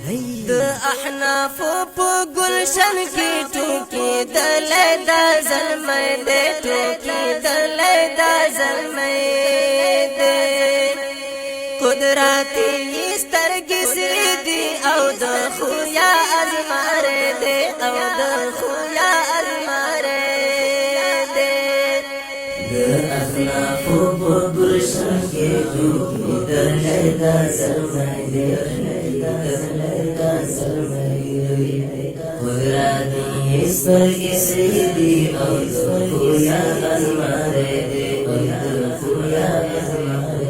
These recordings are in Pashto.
د احناف په گلشن کې ټوکی دلې دا زلمې دې ټوکی دلې دا زلمې دې قدرتي سترګې سری دي او د خویا ازمار دې او د خویا ازمار دې د احناف په گلشن کې ټوکی دلې دا زلمې دې قدرتي سترګې سری دي او د خویا ازمار دې او د خویا ازمار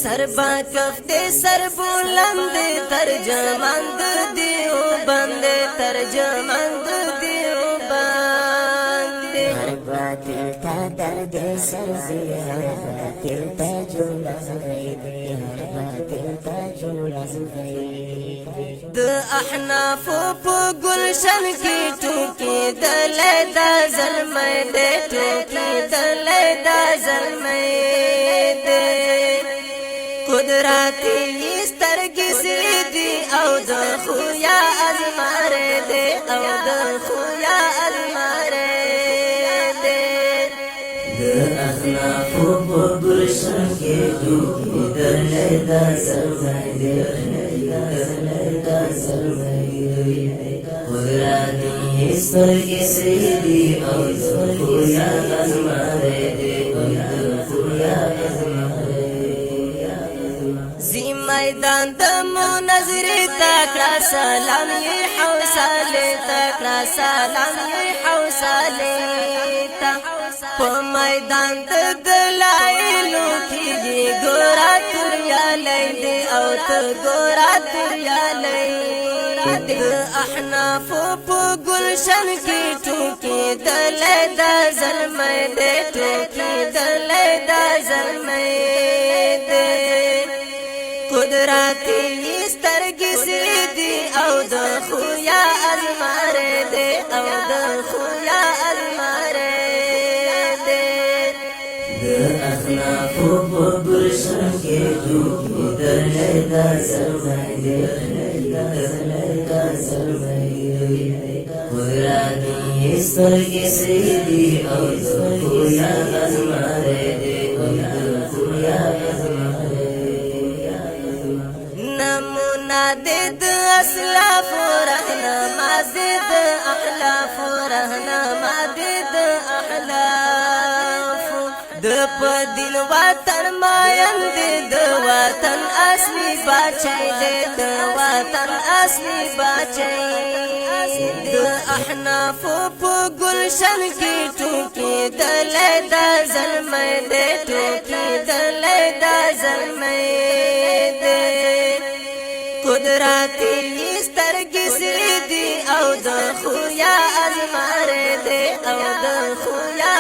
سربا کفتے سر بلند ترجمند دیو بند ترجمند دیو بند ہر باطل کا درد سر سے ہر باطل کا جملہ سفید ہر باطل کا جملہ سفید د احناف په گلشن کې ټوکی دلې دا زلمې دې ټوکی دلې دا زلمې دې قدرتي سترګې سری دي او د خویا ازمار دې او د خویا ازمار دې د احناف په گلشن کې ټوکی دلې دا زلمې دې قدرتي سترګې سری دي او د خویا ازمار دې او د خویا ازمار زی میدان د منظرې تکړه سلام یې حوصله تکړه سلام یې حوصله تا په میدان د دلایلو کې ګورا تریالې دې او ته ګورا تریالې د احناف په گلشن کې ټوکی دلې دا زلمې دې ټوکی دلې دا زلمې دې قدرتي سترګې سری دي او د خویا ازمار دې او د خویا ازمار دې د احناف په گلشن کې ټوکی دلې دا زلمې دې قدرتي سترګې سری دي او د خویا ازمار دې او د خویا ازمار نمونه دې د اسلاف رهنما دې د احلاف رهنما دې د احلاف د پدین وطن ماین دې د وطن اصلي بچي دې د وطن اصلي بچي د احناف په گلشن کې ټوکی دلې دا زلمې دې ټوکی دلې دا زلمې دې قدرتي سترګې سری دي او د خویا ازمار دې او د خویا